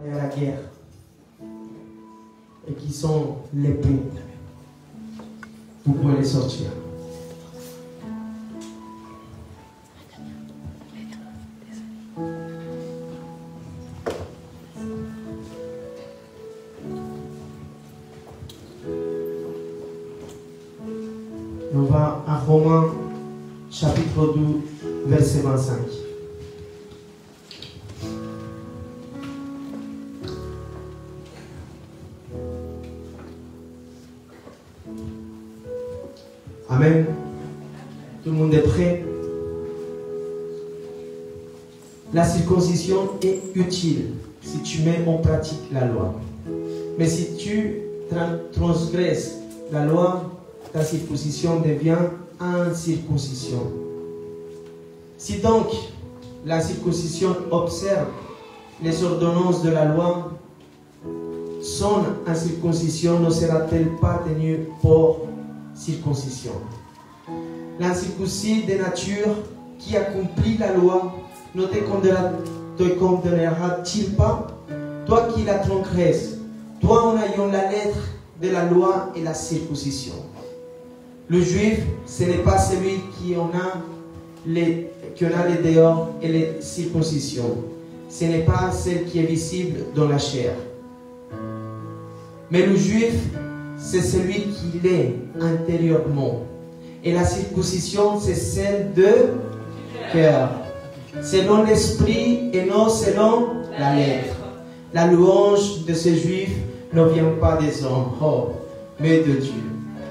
à la guerre et qui sont l'épée. Vous pouvez les sortir. On va à Romains chapitre 12 verset 25. Amen. Tout le monde est prêt? La circoncision est utile si tu mets en pratique la loi. Mais si tu transgresses la loi, ta circoncision devient incirconcision. Si donc la circoncision observe les ordonnances de la loi, son incirconcision ne sera-t-elle pas tenue pour circoncision? L'incirconcis de nature qui accomplit la loi ne te condamnera-t-il pas, toi qui la transgresses, toi en ayant la lettre de la loi et la circoncision? Le juif, ce n'est pas celui qui en a les dehors et les circoncisions. Ce n'est pas celle qui est visible dans la chair. Mais le juif, c'est celui qui l'est intérieurement. Et la circoncision, c'est celle de cœur, selon l'esprit et non selon la lettre. La louange de ces juifs ne vient pas des hommes, mais de Dieu.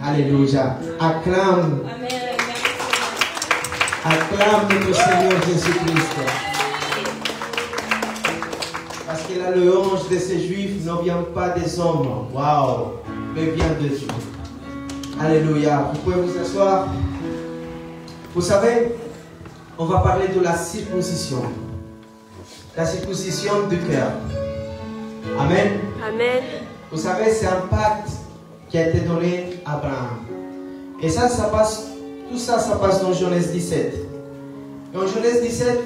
Alléluia. Acclame. Acclame notre Seigneur Jésus-Christ. Parce que la louange de ces juifs ne vient pas des hommes. Waouh. Mais vient de Dieu. Alléluia. Vous pouvez vous asseoir. Vous savez, on va parler de la circoncision. La circoncision du cœur. Amen. Amen. Vous savez, c'est un pacte qui a été donné à Abraham. Et ça passe, tout ça, ça passe dans Genèse 17. Et en Genèse 17,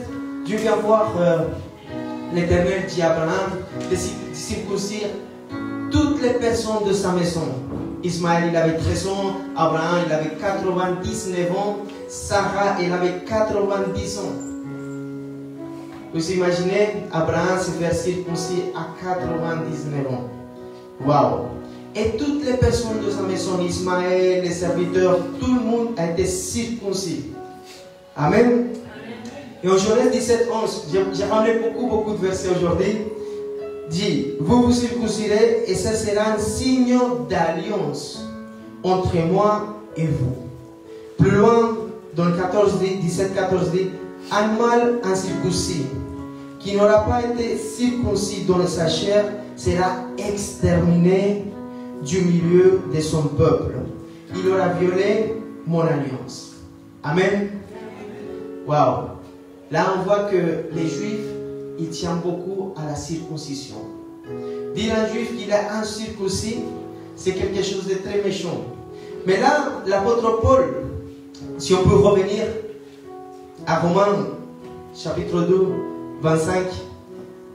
Dieu vient voir l'Éternel dit à Abraham de circoncire toutes les personnes de sa maison. Ismaël, il avait 13 ans, Abraham, il avait 99 ans, Sarah, elle avait 90 ans. Vous imaginez Abraham se faire circoncire à 99 ans. Waouh! Et toutes les personnes de sa maison, Ismaël, les serviteurs, tout le monde a été circoncis. Amen. Amen. Et en Genèse 17, 11, j'ai ramené beaucoup de versets aujourd'hui. Dit, vous vous circoncirez et ce sera un signe d'alliance entre moi et vous. Plus loin, dans le 17, 14 dit, un mâle incirconcis qui n'aura pas été circoncis dans sa chair sera exterminé du milieu de son peuple. Il aura violé mon alliance. Amen. Waouh. Là, on voit que les Juifs, ils tiennent beaucoup à la circoncision. Dire à un Juif qu'il est incirconcis, c'est quelque chose de très méchant. Mais là, l'apôtre Paul, si on peut revenir à Romains, chapitre 2, 25,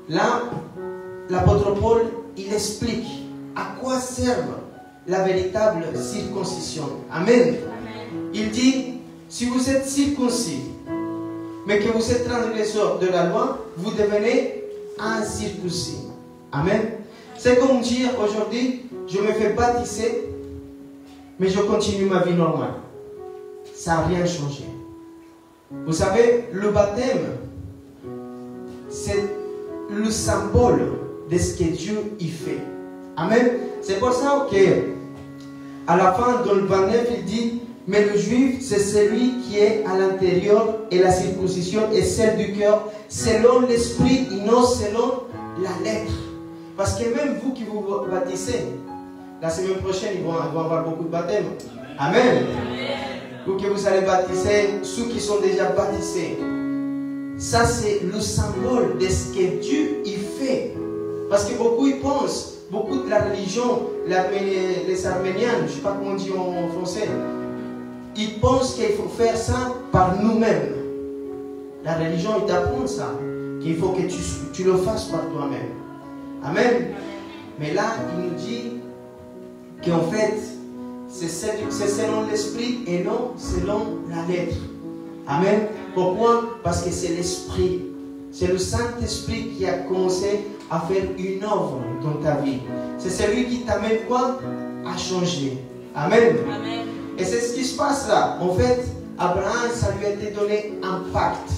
là, l'apôtre Paul, il explique à quoi sert la véritable circoncision. Amen. Amen. Il dit, si vous êtes circoncis, mais que vous êtes transgresseur de la loi, vous devenez incirconcis. Amen. C'est comme dire aujourd'hui, je me fais baptiser, mais je continue ma vie normale. Ça n'a rien changé. Vous savez, le baptême, c'est le symbole de ce que Dieu y fait. Amen. C'est pour ça que à la fin, dans le 29, il dit, mais le juif, c'est celui qui est à l'intérieur et la circoncision est celle du cœur, selon l'esprit et non selon la lettre. Parce que même vous qui vous baptisez, la semaine prochaine, ils vont avoir beaucoup de baptêmes. Amen. Amen. Vous que vous allez baptiser, ceux qui sont déjà baptisés. Ça, c'est le symbole de ce que Dieu y fait. Parce que beaucoup y pensent, beaucoup de la religion, les Arméniens, je ne sais pas comment on dit en français, ils pensent qu'il faut faire ça par nous-mêmes. La religion, il t'apprend ça, qu'il faut que tu le fasses par toi-même. Amen. Mais là, il nous dit qu'en fait, c'est selon l'esprit et non selon la lettre. Amen. Pourquoi? Parce que c'est l'esprit. C'est le Saint-Esprit qui a commencé à faire une œuvre dans ta vie. C'est celui qui t'amène quoi? À changer. Amen. Amen. Et c'est ce qui se passe là. En fait, Abraham, ça lui a été donné un pacte.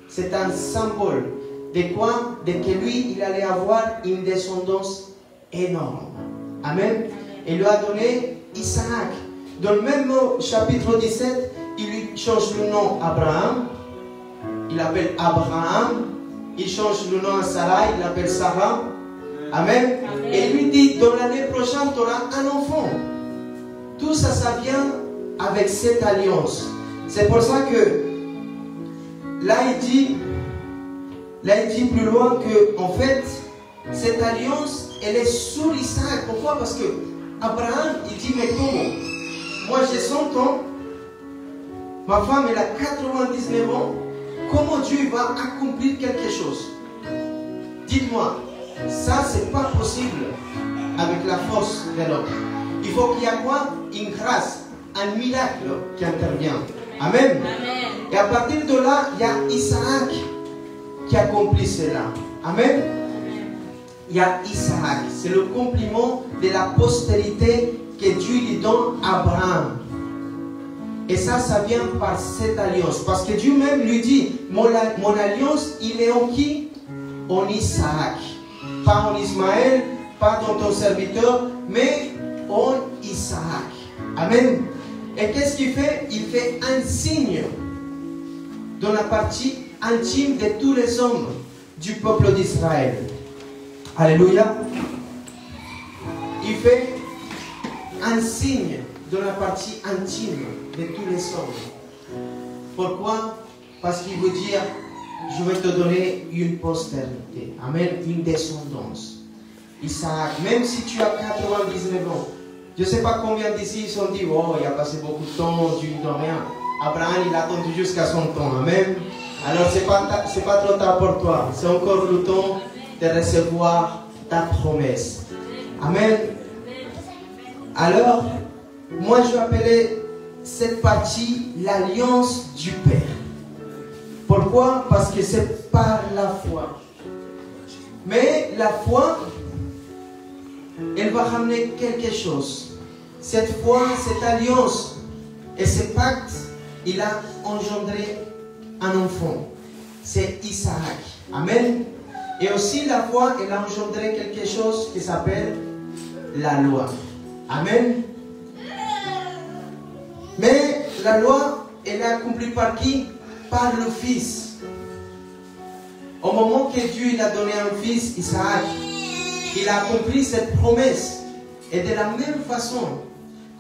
C'est un symbole de quoi? De que lui, il allait avoir une descendance énorme. Amen. Il lui a donné Isaac. Dans le même chapitre 17, il lui change le nom Abraham. Il l'appelle Abraham. Il change le nom à Sarah. Il l'appelle Sarah. Amen. Amen. Et il lui dit, dans l'année prochaine, tu auras un enfant. Tout ça, ça vient avec cette alliance. C'est pour ça que là, il dit plus loin que, en fait, cette alliance, elle est sur Isaac. Pourquoi? Parce que Abraham, il dit, mais comment? Moi, j'ai 100 ans. Ma femme, elle a 99 ans. Comment Dieu va accomplir quelque chose? Dites-moi, ça, c'est pas possible avec la force de l'homme. Il faut qu'il y ait quoi? Une grâce, un miracle qui intervient. Amen. Amen. Et à partir de là, il y a Isaac qui accomplit cela. Amen. Il y a Isaac. C'est le compliment de la postérité que Dieu lui donne à Abraham. Et ça vient par cette alliance. Parce que Dieu même lui dit, mon alliance, il est en qui? En Isaac. Pas en Ismaël, pas dans ton serviteur, mais en Isaac. Amen. Et qu'est-ce qu'il fait? Il fait un signe dans la partie intime de tous les hommes du peuple d'Israël. Alléluia. Il fait un signe dans la partie intime de tous les hommes. Pourquoi? Parce qu'il veut dire, je vais te donner une postérité. Amen. Une descendance. Isaac, même si tu as 99 ans, je ne sais pas combien d'ici ils sont dit, oh, il a passé beaucoup de temps, Dieu ne donne rien. Abraham, il a attendu jusqu'à son temps. Amen. Alors, ce n'est pas trop tard pour toi. C'est encore le temps de recevoir ta promesse. Amen. Alors, moi, je vais appeler cette partie l'alliance du Père. Pourquoi? Parce que c'est par la foi. Mais la foi, elle va ramener quelque chose. Cette foi, cette alliance et ce pacte, il a engendré un enfant. C'est Isaac. Amen. Et aussi la foi, elle a engendré quelque chose qui s'appelle la loi. Amen. Mais la loi, elle est accomplie par qui? Par le Fils. Au moment que Dieu il a donné un fils, Isaac, il a accompli cette promesse. Et de la même façon,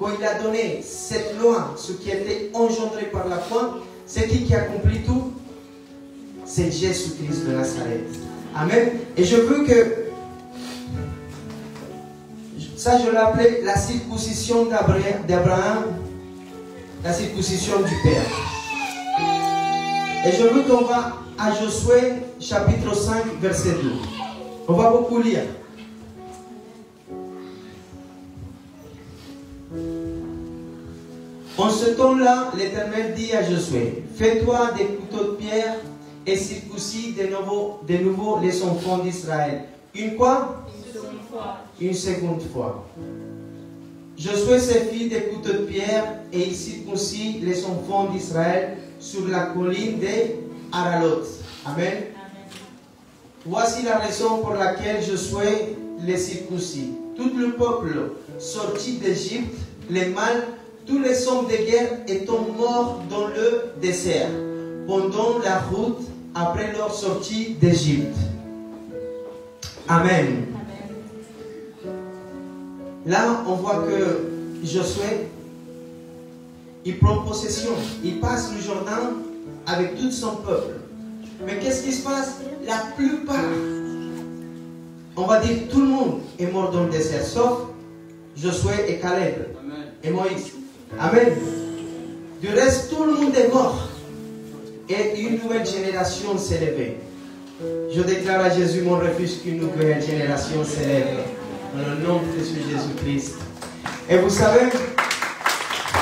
quand il a donné cette loi, ce qui a été engendré par la foi, c'est qui a accompli tout? C'est Jésus-Christ de Nazareth. Amen. Et je veux que, ça je l'appelais la circoncision d'Abraham, la circoncision du Père. Et je veux qu'on va à Josué chapitre 5 verset 2. On va beaucoup lire. En ce temps-là, l'Éternel dit à Josué, fais-toi des couteaux de pierre et circoncis de nouveau les enfants d'Israël. Une quoi? Une seconde fois. Josué se fit des couteaux de pierre et il circoncit les enfants d'Israël sur la colline d'Aralot. Amen. Voici la raison pour laquelle Josué les circoncis. Tout le peuple sorti d'Égypte, les mâles, tous les hommes de guerre étant morts dans le désert, pendant la route après leur sortie d'Égypte. Amen. Là, on voit que Josué, il prend possession. Il passe le Jourdain avec tout son peuple. Mais qu'est-ce qui se passe? La plupart, on va dire tout le monde est mort dans le désert, sauf Josué et Caleb. Amen. Et Moïse. Amen. Du reste, tout le monde est mort. Et une nouvelle génération s'est levée. Je déclare à Jésus mon refuge qu'une nouvelle génération s'élève. Dans le nom de Jésus-Christ. Et vous savez,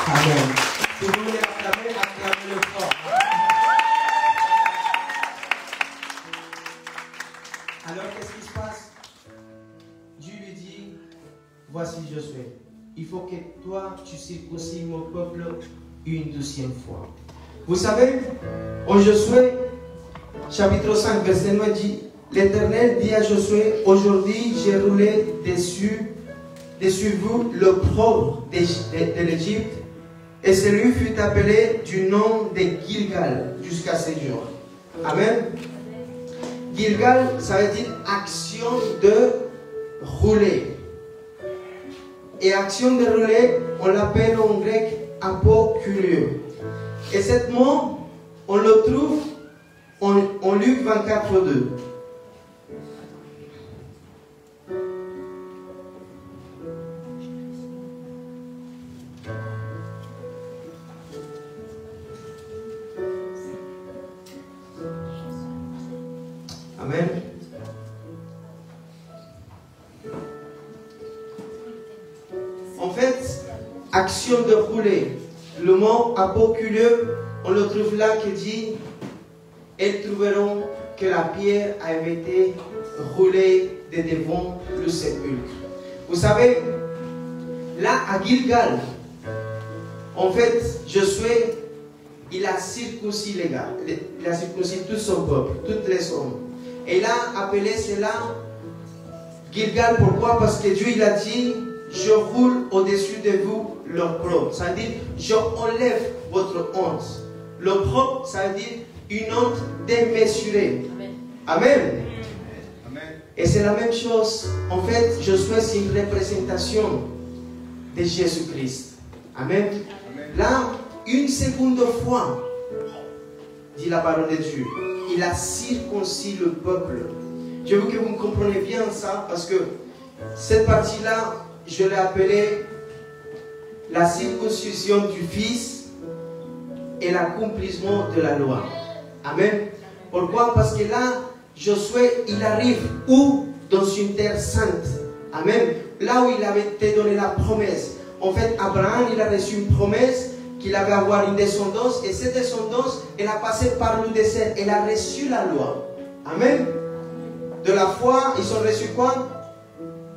Amen. Si vous voulez acclamez-le fort. Alors qu'est-ce qui se passe? Dieu lui dit, voici Josué. Il faut que toi, tu circoncis mon peuple une deuxième fois. Vous savez, en Josué, chapitre 5, verset 9 dit, l'Éternel dit à Josué, aujourd'hui j'ai roulé dessus vous l'opprobre de l'Égypte, et celui fut appelé du nom de Gilgal jusqu'à ce jour. Amen. Gilgal, ça veut dire action de rouler. Et action de rouler, on l'appelle en grec apocurio. Et ce mot, on le trouve en Luc 24, 2. Amen. En fait, action de rouler. Le mot apoculieux, on le trouve là qui dit, elles trouveront que la pierre avait été roulée de devant le sépulcre. Vous savez, là à Gilgal, en fait, Josué, il a circoncis les gars, il a circoncis tout son peuple, toutes les hommes. Et il a appelé cela Gilgal. Pourquoi? Parce que Dieu il a dit, je roule au-dessus de vous l'opprobre. Ça veut dire, je enlève votre honte. L'opprobre, ça veut dire une honte démesurée. Amen. Amen. Et c'est la même chose. En fait, Josué, c'est une représentation de Jésus-Christ. Amen. Amen. Là, une seconde fois, dit la parole de Dieu, il a circoncis le peuple. Je veux que vous me compreniez bien ça, parce que cette partie-là, je l'ai appelée la circoncision du Fils et l'accomplissement de la loi. Amen. Pourquoi? Parce que là, Josué, il arrive où? Dans une terre sainte. Amen. Là où il avait été donné la promesse. En fait, Abraham, il a reçu une promesse qu'il allait avoir une descendance, et cette descendance, elle a passé par le désert, elle a reçu la loi. Amen. De la foi, ils ont reçu quoi?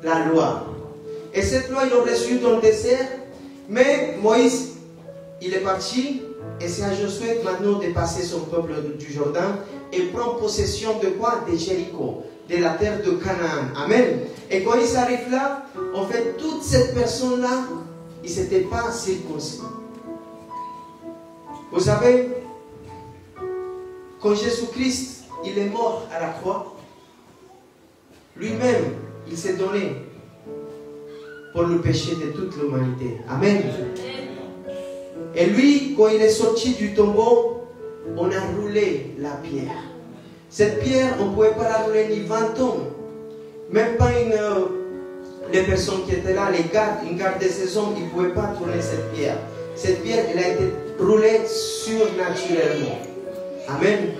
La loi. Et cette loi, ils l'ont reçue dans le désert, mais Moïse, il est parti, et c'est à Josué maintenant de passer son peuple du Jourdain, et prendre possession de quoi? De Jéricho, de la terre de Canaan. Amen. Et quand ils arrivent là, en fait, toute cette personne-là, ils n'étaient pas circoncis. Vous savez, quand Jésus-Christ, il est mort à la croix, lui-même, il s'est donné pour le péché de toute l'humanité. Amen. Et lui, quand il est sorti du tombeau, on a roulé la pierre. Cette pierre, on ne pouvait pas la rouler ni 20 ans. Même pas les personnes qui étaient là, les gardes, une garde de saison, ils ne pouvaient pas tourner cette pierre. Cette pierre, elle a été roulée surnaturellement. Amen.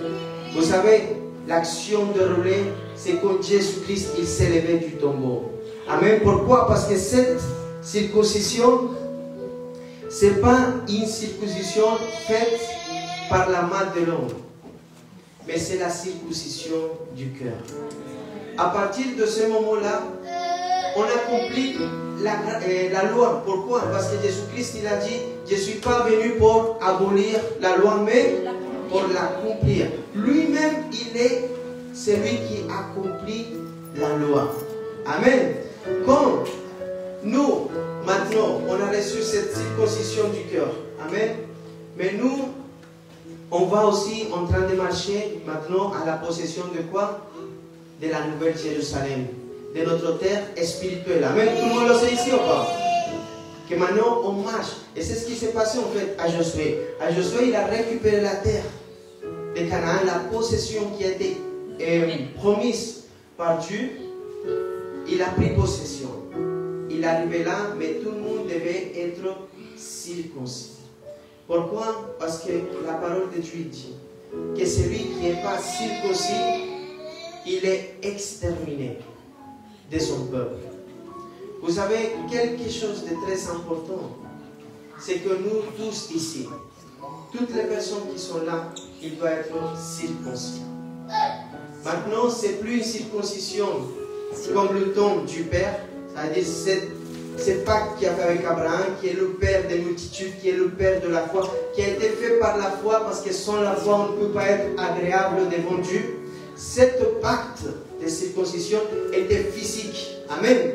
Vous savez, l'action de rouler, c'est quand Jésus-Christ, il s'est levé du tombeau. Amen. Pourquoi? Parce que cette circoncision, ce n'est pas une circoncision faite par la main de l'homme, mais c'est la circoncision du cœur. À partir de ce moment-là, on accomplit la loi. Pourquoi? Parce que Jésus-Christ, il a dit, je ne suis pas venu pour abolir la loi, mais pour l'accomplir. Lui-même, il est celui qui accomplit la loi. Amen. Quand nous, maintenant, on a reçu cette circoncision du cœur. Amen. Mais nous, on va aussi en train de marcher maintenant à la possession de quoi? De la nouvelle Jérusalem, de notre terre spirituelle. Amen. Tout le monde le sait ici ou pas? Que maintenant on marche. Et c'est ce qui s'est passé en fait à Josué. À Josué, il a récupéré la terre de Canaan, la possession qui a été promise par Dieu. Il a pris possession. Il est arrivé là, mais tout le monde devait être circoncis. Pourquoi? Parce que la parole de Dieu dit que celui qui n'est pas circoncis, il est exterminé de son peuple. Vous savez, quelque chose de très important, c'est que nous tous ici, toutes les personnes qui sont là, ils doivent être circoncis. Maintenant, ce n'est plus une circoncision comme le temps du Père, c'est-à-dire c'est Pâques qui a fait avec Abraham, qui est le Père des multitudes, qui est le Père de la foi, qui a été fait par la foi, parce que sans la foi, on ne peut pas être agréable devant Dieu. Cette pacte de circoncision était physique. Amen.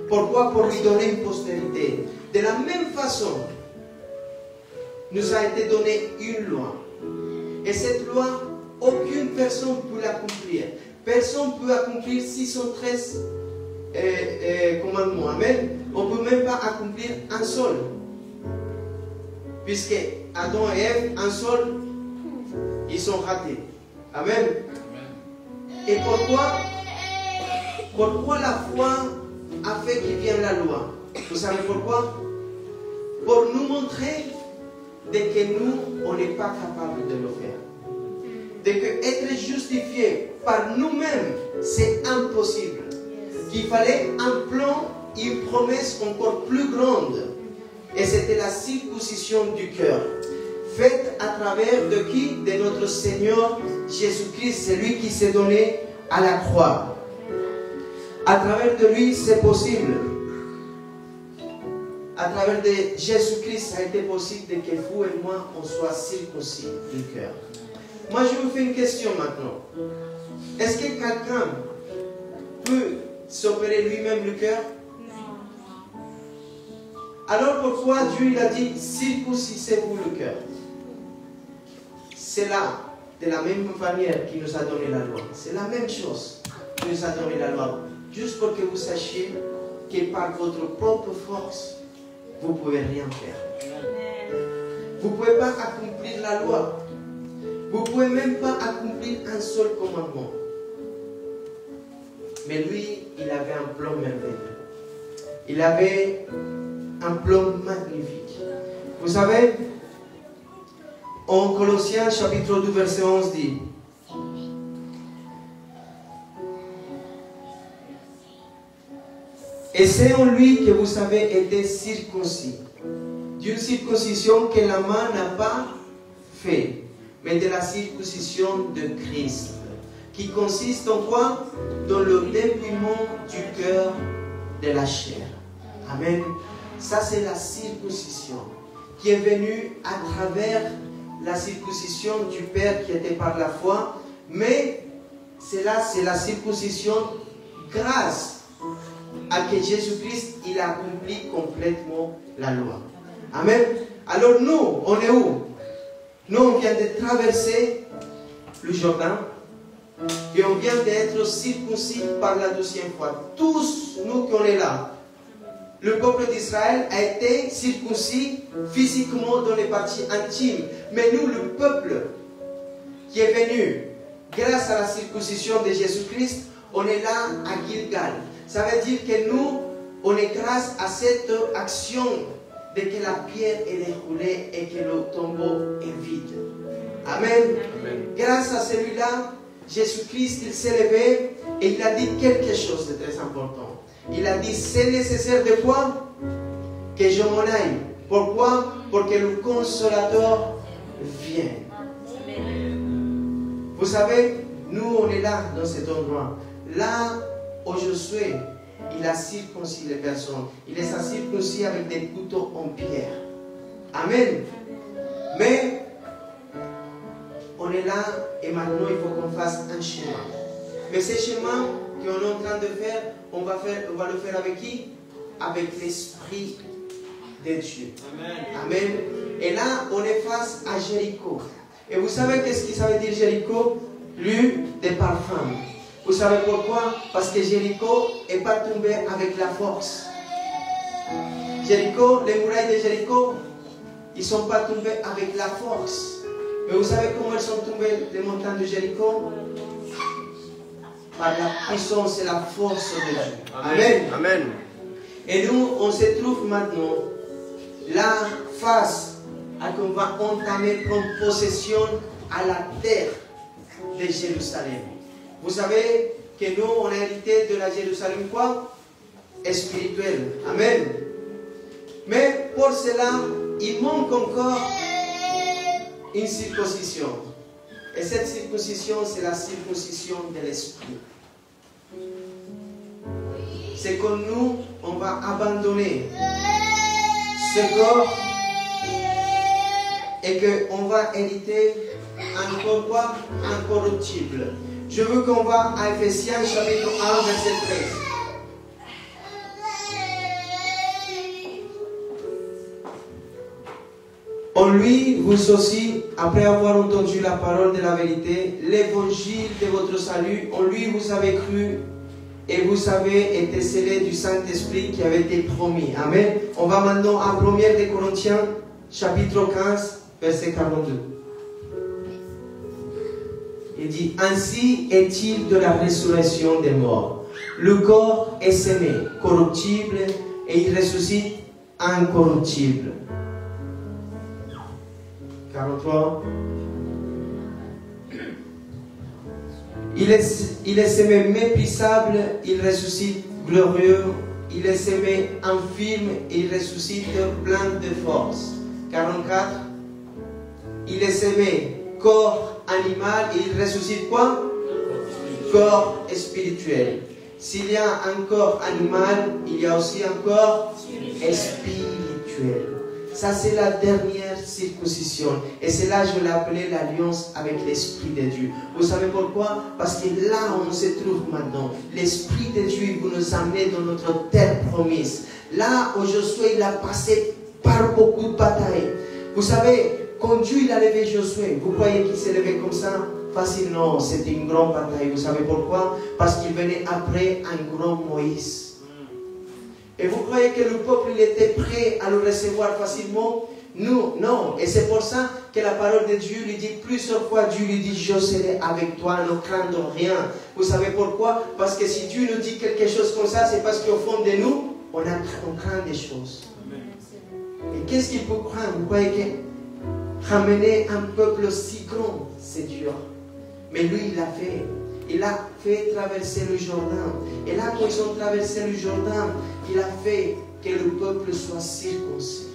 Pourquoi? Pour lui donner une postérité. De la même façon, nous a été donné une loi. Et cette loi, aucune personne ne peut l'accomplir. Personne ne peut accomplir 613 commandements. Amen. On ne peut même pas accomplir un seul. Puisque Adam et Ève, un seul, ils sont ratés. Amen. Et pourquoi la foi a fait qu'il vienne la loi? Vous savez pourquoi? Pour nous montrer que nous, on n'est pas capable de le faire. De que être justifié par nous-mêmes, c'est impossible. Qu'il fallait un plan, une promesse encore plus grande. Et c'était la circoncision du cœur. Faite à travers de qui? De notre Seigneur Jésus-Christ, c'est lui qui s'est donné à la croix. À travers de lui, c'est possible. À travers de Jésus-Christ, ça a été possible de que vous et moi, on soit circoncis du cœur. Moi, je vous fais une question maintenant. Est-ce que quelqu'un peut s'opérer lui-même le cœur? Alors pourquoi Dieu il a dit circoncisez-vous le cœur? C'est là, de la même manière qu'il nous a donné la loi. C'est la même chose qu'il nous a donné la loi. Juste pour que vous sachiez que par votre propre force, vous ne pouvez rien faire. Vous ne pouvez pas accomplir la loi. Vous ne pouvez même pas accomplir un seul commandement. Mais lui, il avait un plan merveilleux. Il avait un plan magnifique. Vous savez, en Colossiens chapitre 2 verset 11 dit: et c'est en lui que vous avez été circoncis, d'une circoncision que la main n'a pas fait, mais de la circoncision de Christ, qui consiste en quoi? Dans le dépouillement du cœur de la chair. Amen. Ça, c'est la circoncision qui est venue à travers la circoncision du Père qui était par la foi, mais c'est la circoncision grâce à que Jésus-Christ, il a accompli complètement la loi. Amen. Alors nous, on est où? Nous, on vient de traverser le Jourdain et on vient d'être circoncis par la deuxième fois. Tous nous qui on est là, le peuple d'Israël a été circoncis physiquement dans les parties intimes. Mais nous, le peuple qui est venu grâce à la circoncision de Jésus-Christ, on est là à Gilgal. Ça veut dire que nous, on est grâce à cette action de que la pierre est roulée et que le tombeau est vide. Amen. Amen. Grâce à celui-là, Jésus-Christ, il s'est levé et il a dit quelque chose de très important. Il a dit, c'est nécessaire de quoi? Que je m'en aille. Pourquoi? Pour que le Consolateur vienne. Vous savez, nous on est là dans cet endroit. Là où Josué, il a circoncis les personnes. Il les a circoncis avec des couteaux en pierre. Amen. Mais on est là et maintenant il faut qu'on fasse un chemin. Mais ce chemin qu'on est en train de faire, on va le faire avec qui? Avec l'Esprit de Dieu. Amen. Amen. Et là, on est face à Jéricho. Et vous savez qu'est-ce que ça veut dire Jéricho? Lieu de parfum. Vous savez pourquoi? Parce que Jéricho n'est pas tombé avec la force. Jéricho, les murailles de Jéricho, ils ne sont pas tombés avec la force. Mais vous savez comment elles sont tombées, les montagnes de Jéricho? Par la puissance et la force de Dieu. Amen. Amen. Et nous, on se trouve maintenant là face à qu'on va entamer, prendre possession à la terre de Jérusalem. Vous savez, que nous, on a hérité de la Jérusalem quoi? Spirituelle. Amen. Mais pour cela, il manque encore une circoncision. Et cette circoncision, c'est la circoncision de l'esprit. C'est que nous, on va abandonner ce corps et qu'on va hériter un corps quoi? Incorruptible. Je veux qu'on va à Ephésiens chapitre 1, verset 13. En lui, vous aussi, après avoir entendu la parole de la vérité, l'évangile de votre salut, en lui vous avez cru et vous avez été scellés du Saint-Esprit qui avait été promis. Amen. On va maintenant à 1 Corinthiens, chapitre 15, verset 42. Il dit, ainsi est-il de la résurrection des morts. Le corps est sémé, corruptible, et il ressuscite incorruptible. 43. Il est sémé méprisable, il ressuscite glorieux. Il est sémé infirme, il ressuscite plein de force. 44. Il est sémé corps animal et il ressuscite quoi? Corps spirituel. S'il y a un corps animal, il y a aussi un corps spirituel. Ça, c'est la dernière circoncision. Et c'est là, je l'ai appelé l'alliance avec l'Esprit de Dieu. Vous savez pourquoi? Parce que là où on se trouve maintenant, l'Esprit de Dieu vous nous amener dans notre terre promise. Là où Josué, il a passé par beaucoup de batailles. Vous savez, quand Dieu il a levé Josué, vous croyez qu'il s'est levé comme ça? Facile, non, c'était une grande bataille. Vous savez pourquoi? Parce qu'il venait après un grand Moïse. Et vous croyez que le peuple il était prêt à le recevoir facilement? Nous, non. Et c'est pour ça que la parole de Dieu lui dit plusieurs fois, Dieu lui dit, je serai avec toi, ne crains rien. Vous savez pourquoi? Parce que si Dieu nous dit quelque chose comme ça, c'est parce qu'au fond de nous, on craint des choses. Et qu'est-ce qu'il faut craindre? Vous croyez que ramener un peuple aussi grand, c'est dur. Mais lui, il l'a fait. Il a fait traverser le Jourdain. Et là, quand ils ont traversé le Jourdain, il a fait que le peuple soit circoncis.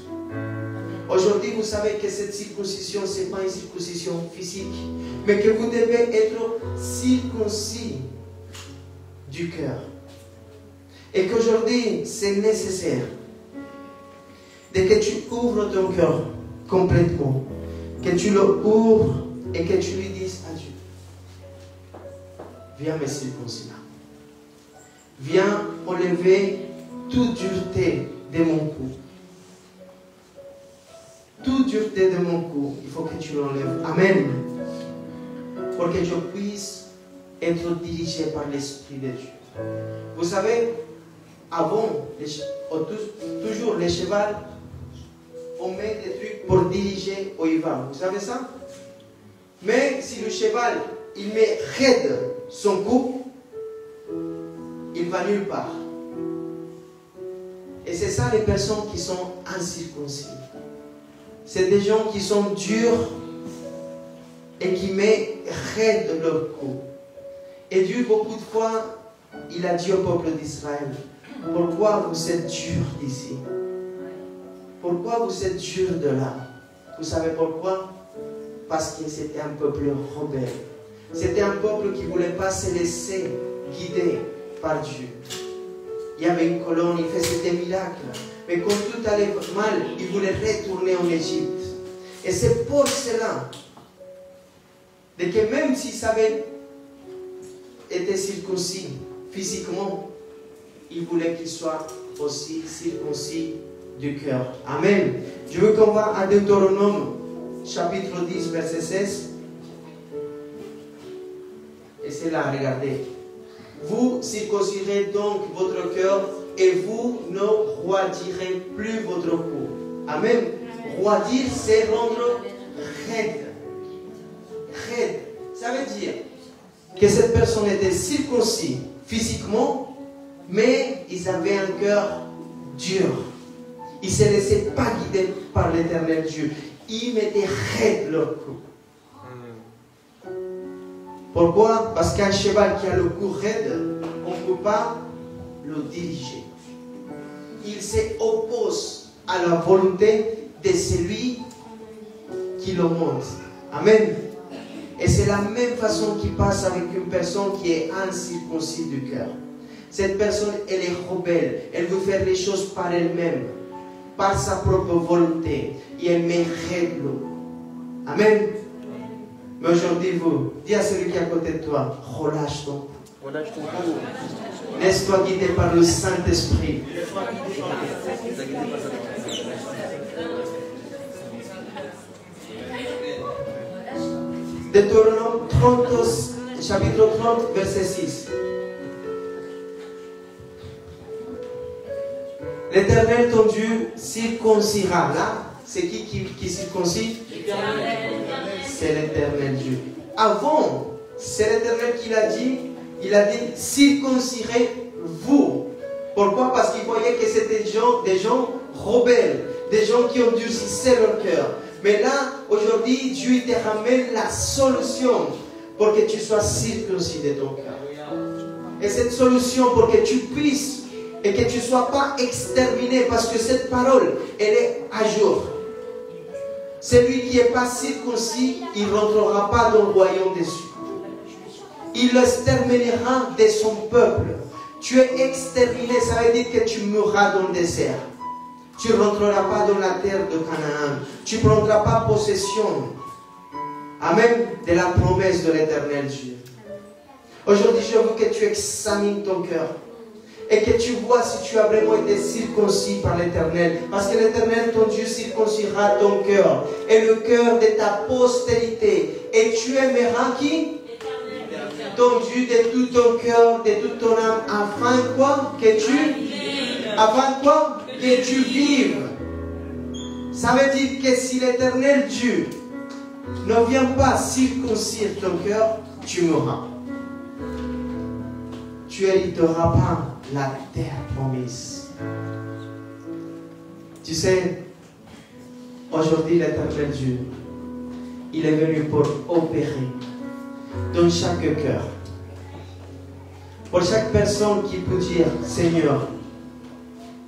Aujourd'hui, vous savez que cette circoncision, ce n'est pas une circoncision physique, mais que vous devez être circoncis du cœur. Et qu'aujourd'hui, c'est nécessaire de que tu ouvres ton cœur complètement, que tu le ouvres et que tu lui dises à Dieu, viens me circoncire. Viens enlever toute dureté de mon cou. Toute dureté de mon cou, il faut que tu l'enlèves. Amen. Pour que je puisse être dirigé par l'Esprit de Dieu. Vous savez, avant, toujours les chevals, on met des trucs pour diriger où il va. Vous savez ça? Mais si le cheval, il met raide son cou, il va nulle part. Et c'est ça les personnes qui sont incirconcis. C'est des gens qui sont durs et qui mettent raide leur cou. Et Dieu, beaucoup de fois, il a dit au peuple d'Israël, pourquoi vous êtes durs d'ici? Pourquoi vous êtes durs de là? Vous savez pourquoi? Parce que c'était un peuple rebelle. C'était un peuple qui ne voulait pas se laisser guider par Dieu. Il y avait une colonne, il faisait des miracles. Mais quand tout allait mal, il voulait retourner en Égypte. Et c'est pour cela que même s'ils avaient été circoncis physiquement, il voulait qu'ils soient aussi circoncis du cœur. Amen. Je veux qu'on va à Deutéronome, chapitre 10, verset 16. Et c'est là, regardez. Vous circoncirez donc votre cœur et vous ne roidirez plus votre cou. Amen. Roidir, c'est rendre raide. Raide. Ça veut dire que cette personne était circoncis physiquement, mais ils avaient un cœur dur. Ils ne se laissaient pas guider par l'Éternel Dieu. Ils mettaient raide leur cou. Pourquoi? Parce qu'un cheval qui a le cou raide, on ne peut pas le diriger. Il s'oppose à la volonté de celui qui le monte. Amen. Et c'est la même façon qui passe avec une personne qui est incirconcis du cœur. Cette personne, elle est rebelle. Elle veut faire les choses par elle-même, par sa propre volonté. Et elle met règle. Amen. Mais aujourd'hui, vous, dis à celui qui est à côté de toi, relâche ton cou. Laisse-toi guider par le Saint-Esprit. Deutéronome 30, chapitre 30, verset 6. L'Éternel ton Dieu circoncira. Là, c'est qui circoncise? C'est l'Éternel Dieu. Avant, c'est l'Éternel qui l'a dit. Il a dit circoncirez-vous. Pourquoi? Parce qu'il voyait que c'était des gens rebelles, des gens qui endurcissaient leur cœur. Mais là, aujourd'hui, Dieu te ramène la solution pour que tu sois circoncis de ton cœur. Et cette solution pour que tu puisses et que tu ne sois pas exterminé, parce que cette parole, elle est à jour. Celui qui n'est pas circoncis, il ne rentrera pas dans le royaume des cieux. Il l'exterminera de son peuple. Tu es exterminé, ça veut dire que tu mourras dans le désert. Tu ne rentreras pas dans la terre de Canaan. Tu ne prendras pas possession. Amen. De la promesse de l'Éternel Dieu. Aujourd'hui, je veux que tu examines ton cœur. Et que tu vois si tu as vraiment été circoncis par l'Éternel. Parce que l'Éternel, ton Dieu, circoncira ton cœur. Et le cœur de ta postérité. Et tu aimeras qui? Ton Dieu de tout ton cœur, de toute ton âme. Afin quoi? Que tu... Afin quoi? Que tu vives. Ça veut dire que si l'Éternel Dieu ne vient pas circoncire ton cœur, tu mourras. Tu n'hériteras pas la terre promise. Tu sais, aujourd'hui l'Éternel Dieu, il est venu pour opérer dans chaque cœur. Pour chaque personne qui peut dire, Seigneur,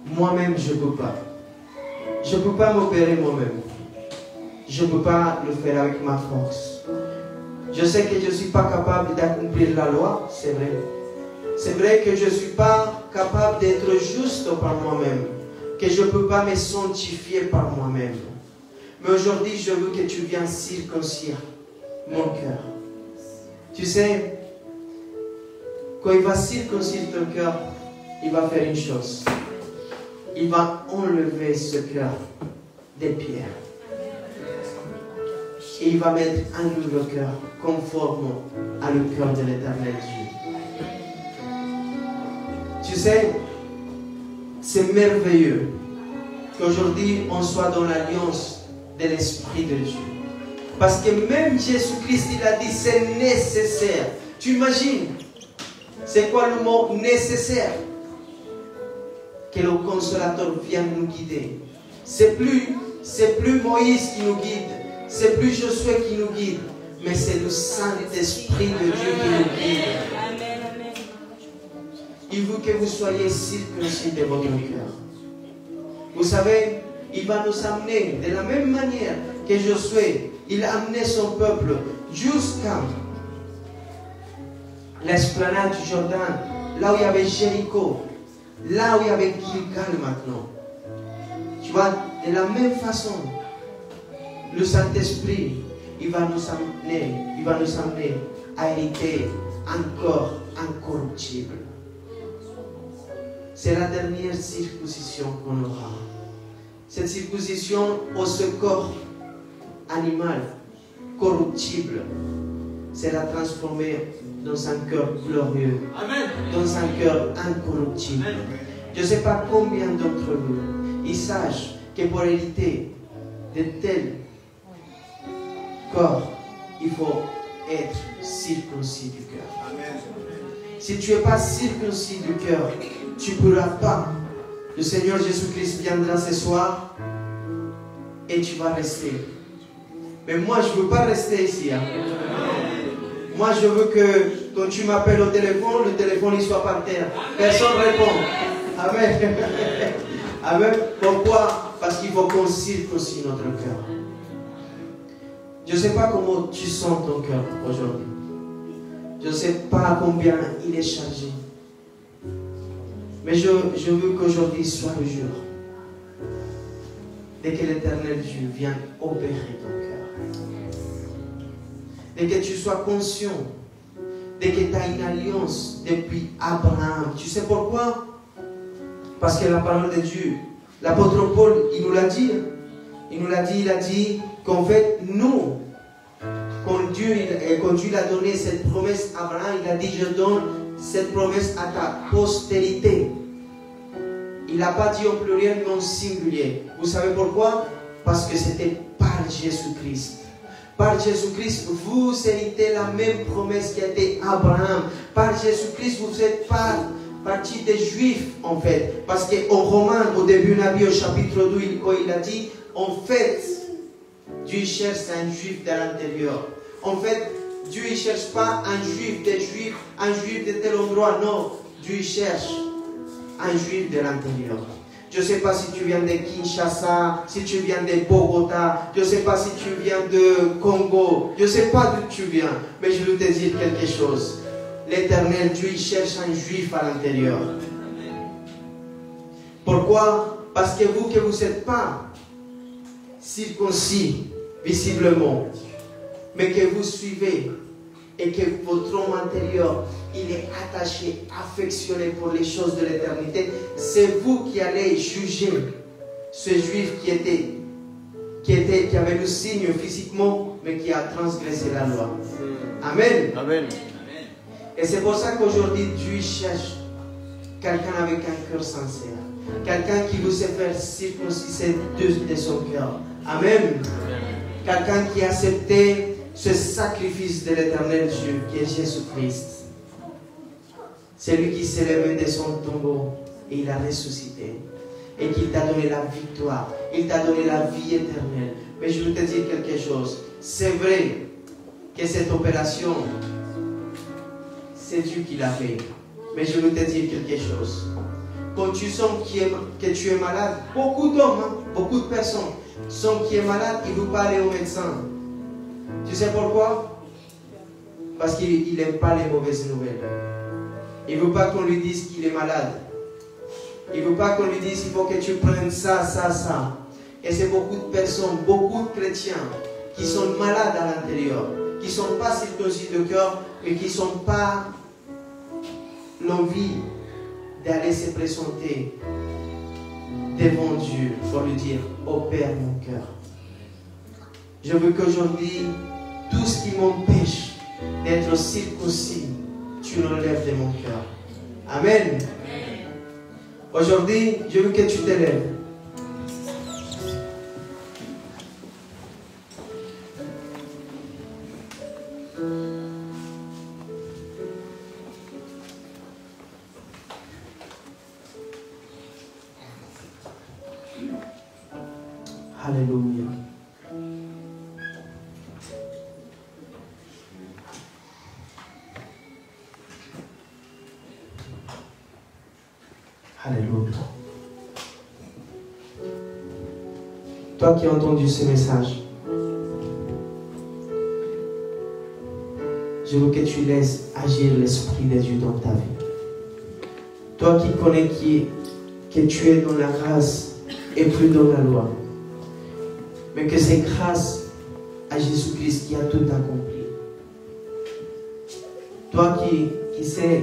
moi-même je ne peux pas. Je ne peux pas m'opérer moi-même. Je ne peux pas le faire avec ma force. Je sais que je ne suis pas capable d'accomplir la loi, c'est vrai. C'est vrai que je ne suis pas capable d'être juste par moi-même. Que je ne peux pas me sanctifier par moi-même. Mais aujourd'hui, je veux que tu viennes circoncire mon cœur. Tu sais, quand il va circoncire ton cœur, il va faire une chose. Il va enlever ce cœur des pierres. Et il va mettre un nouveau cœur conforme à le cœur de l'Éternel Dieu. Tu sais, c'est merveilleux qu'aujourd'hui on soit dans l'alliance de l'Esprit de Dieu. Parce que même Jésus-Christ, il a dit c'est nécessaire. Tu imagines, c'est quoi le mot nécessaire? Que le consolateur vienne nous guider. C'est plus Moïse qui nous guide, c'est plus Josué qui nous guide, mais c'est le Saint-Esprit de Dieu qui nous guide. Il veut que vous soyez circoncis de votre cœur. Vous savez, il va nous amener de la même manière que Josué, il a amené son peuple jusqu'à l'esplanade du Jourdain, là où il y avait Jéricho, là où il y avait Gilgal maintenant. Tu vois, de la même façon, le Saint-Esprit, il va nous amener à hériter un corps incorruptible. C'est la dernière circoncision qu'on aura. Cette circoncision au ce corps animal, corruptible, c'est la transformer dans un cœur glorieux. Amen. Dans un cœur incorruptible. Amen. Je ne sais pas combien d'entre vous, ils sachent que pour hériter de tels corps, il faut être circoncis du cœur. Amen. Si tu n'es pas circoncis du cœur, tu ne pourras pas. Le Seigneur Jésus-Christ viendra ce soir et tu vas rester. Mais moi, je ne veux pas rester ici. Hein. Moi, je veux que quand tu m'appelles au téléphone, le téléphone il soit par terre. Personne ne répond. Amen. Amen. Pourquoi? Parce qu'il faut qu'on circoncis notre cœur. Je ne sais pas comment tu sens ton cœur aujourd'hui. Je ne sais pas combien il est chargé. Mais je veux qu'aujourd'hui soit le jour. Dès que l'Éternel Dieu vient opérer ton cœur. Dès que tu sois conscient. Dès que tu as une alliance depuis Abraham. Tu sais pourquoi? Parce que la parole de Dieu, l'apôtre Paul, il nous l'a dit. Il a dit qu'en fait, nous, quand Dieu l'a donné cette promesse à Abraham, il a dit, je donne cette promesse à ta postérité. Il n'a pas dit au pluriel, mais au singulier. Vous savez pourquoi? Parce que c'était par Jésus-Christ. Par Jésus-Christ, vous héritez la même promesse qui a été Abraham. Par Jésus-Christ, vous êtes partie des Juifs, en fait. Parce qu'en Romains, au début, on a vu au chapitre 2, quand il a dit, en fait, Dieu cherche un Juif de l'intérieur. En fait, Dieu ne cherche pas un Juif des Juifs, un Juif de tel endroit. Non, Dieu cherche un Juif de l'intérieur. Je ne sais pas si tu viens de Kinshasa, si tu viens de Bogota, je ne sais pas si tu viens de Congo, je ne sais pas d'où tu viens, mais je veux te dire quelque chose. L'Éternel Dieu, il cherche un Juif à l'intérieur. Pourquoi? Parce que vous n'êtes pas circoncis, visiblement, mais que vous suivez et que votre homme intérieur, il est attaché, affectionné pour les choses de l'éternité. C'est vous qui allez juger ce juif qui avait le signe physiquement, mais qui a transgressé la loi. Amen. Amen. Et c'est pour ça qu'aujourd'hui, Dieu cherche quelqu'un avec un cœur sincère. Quelqu'un qui veut se faire circonciser de son cœur. Amen. Quelqu'un qui a accepté ce sacrifice de l'éternel Dieu, qui est Jésus-Christ. C'est lui qui s'est levé de son tombeau et il a ressuscité. Et qu'il t'a donné la victoire. Il t'a donné la vie éternelle. Mais je veux te dire quelque chose. C'est vrai que cette opération, c'est Dieu qui l'a fait. Mais je veux te dire quelque chose. Quand tu sens que tu es malade, beaucoup d'hommes, beaucoup de personnes sentent qu'il est malade, ils ne veulent pas aller au médecin. Tu sais pourquoi? Parce qu'il n'aime pas les mauvaises nouvelles. Il ne veut pas qu'on lui dise qu'il est malade. Il ne veut pas qu'on lui dise il faut que tu prennes ça, ça, ça. Et c'est beaucoup de personnes, beaucoup de chrétiens qui sont malades à l'intérieur, qui ne sont pas circoncis de cœur et qui n'ont pas l'envie d'aller se présenter devant Dieu pour lui dire opère mon cœur. Je veux qu'aujourd'hui, tout ce qui m'empêche d'être circoncis, tu l'enlèves de mon cœur. Amen. Aujourd'hui, je veux que tu t'élèves. Alléluia. Alléluia. Toi qui as entendu ce message, je veux que tu laisses agir l'Esprit de Dieu dans ta vie. Toi qui connais que tu es dans la grâce et plus dans la loi, mais que c'est grâce à Jésus-Christ qui a tout accompli. Toi qui sais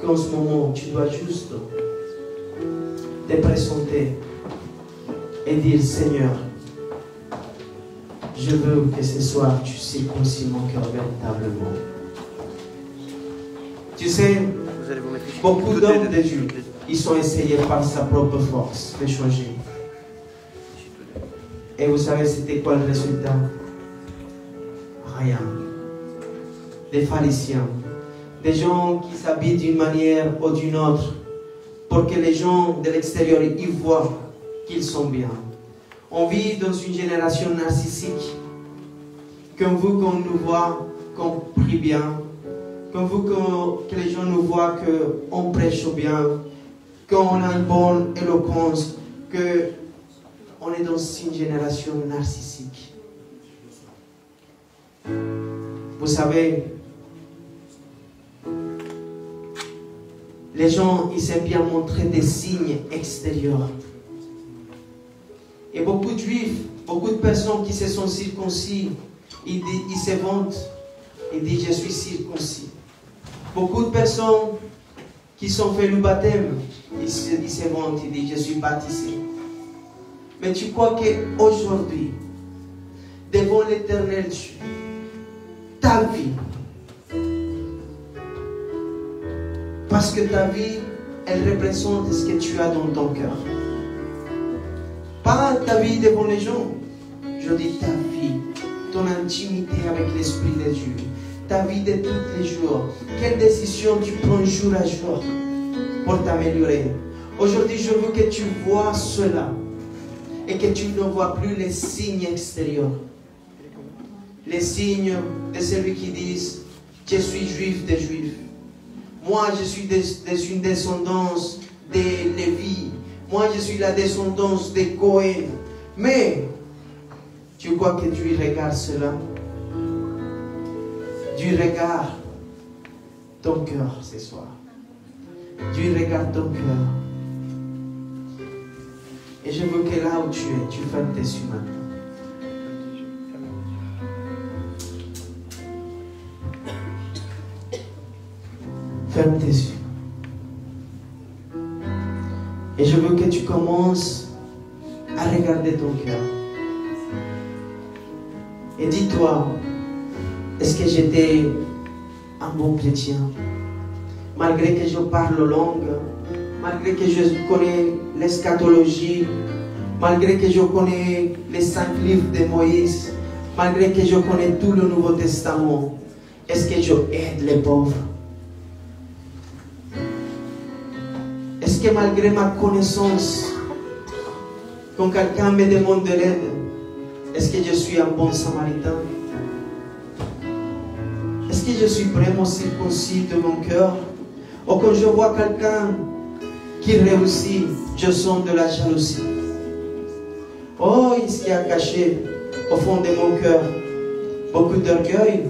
qu'en ce moment, tu dois juste te présenter et dire, Seigneur, je veux que ce soir, tu circoncis mon cœur véritablement. Tu sais, beaucoup d'hommes de Dieu, ils sont essayés par sa propre force de changer. Et vous savez, c'était quoi le résultat? Rien. Des pharisiens, des gens qui s'habillent d'une manière ou d'une autre pour que les gens de l'extérieur y voient qu'ils sont bien. On vit dans une génération narcissique. Comme vous, qu'on nous voit, qu'on prie bien, qu'on veut que les gens nous voient qu'on prêche bien, qu'on a une bonne éloquence, qu'on est dans une génération narcissique. Vous savez, les gens, ils aiment bien montrer des signes extérieurs. Et beaucoup de juifs, beaucoup de personnes qui se sont circoncis, ils se vantent, ils disent je suis circoncis. Beaucoup de personnes qui sont fait le baptême, ils se vantent, ils disent je suis baptisé. Mais tu crois qu'aujourd'hui, devant l'Éternel Dieu, ta vie, parce que ta vie, elle représente ce que tu as dans ton cœur. Pas ta vie devant les gens, je dis ta vie, ton intimité avec l'Esprit de Dieu, ta vie de tous les jours. Quelle décision tu prends jour à jour pour t'améliorer. Aujourd'hui, je veux que tu vois cela et que tu ne vois plus les signes extérieurs. Les signes de celui qui dit je suis juif des juifs. Moi, je suis une descendance de Lévi. Moi, je suis la descendance de Cohen. Mais, tu crois que Dieu regarde cela? Dieu regarde ton cœur ce soir. Dieu regarde ton cœur. Et je veux que là où tu es, tu fermes tes yeux maintenant. Ferme tes yeux. Et je veux que tu commences à regarder ton cœur. Et dis-toi, est-ce que j'étais un bon chrétien? Malgré que je parle langue, malgré que je connais l'eschatologie, malgré que je connais les 5 livres de Moïse, malgré que je connais tout le Nouveau Testament, est-ce que je aide les pauvres? Est-ce que malgré ma connaissance, quand quelqu'un me demande de l'aide, est-ce que je suis un bon samaritain? Est-ce que je suis vraiment circoncis de mon cœur? Ou quand je vois quelqu'un qui réussit, je sens de la jalousie. Oh, il s'y a caché au fond de mon cœur beaucoup d'orgueil.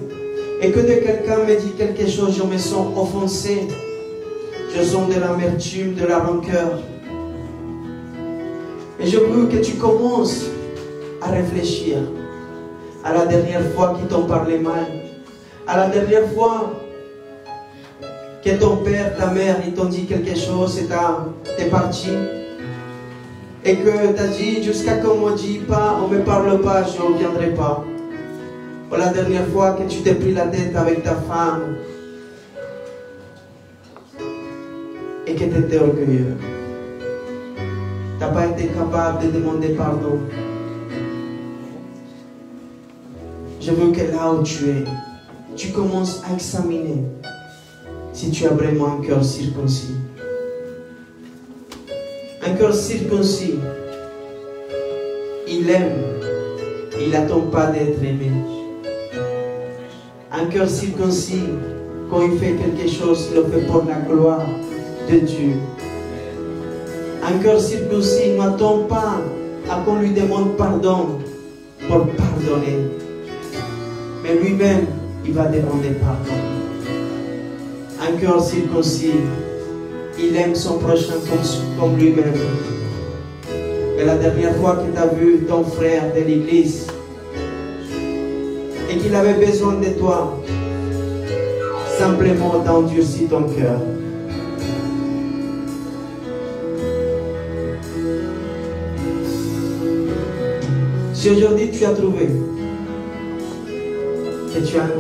Et que de quelqu'un me dit quelque chose, je me sens offensé. Je sens de l'amertume, de la rancœur. Et je veux que tu commences à réfléchir à la dernière fois qu'ils t'ont parlé mal, à la dernière fois que ton père, ta mère, ils t'ont dit quelque chose et t'es parti. Et que tu as dit, jusqu'à qu'on ne me dise pas, on ne me parle pas, je ne reviendrai pas. Ou la dernière fois que tu t'es pris la tête avec ta femme et que tu étais orgueilleux. Tu n'as pas été capable de demander pardon. Je veux que là où tu es, tu commences à examiner si tu as vraiment un cœur circoncis. Un cœur circoncis, il aime, il n'attend pas d'être aimé. Un cœur circoncis, quand il fait quelque chose, il le fait pour la gloire de Dieu. Un cœur circoncis n'attend pas à qu'on lui demande pardon pour pardonner. Mais lui-même, il va demander pardon. Un cœur circoncis, il aime son prochain comme lui-même. Et la dernière fois que tu as vu ton frère de l'église et qu'il avait besoin de toi, simplement t'endurcis ton cœur. Si aujourd'hui tu as trouvé que tu as un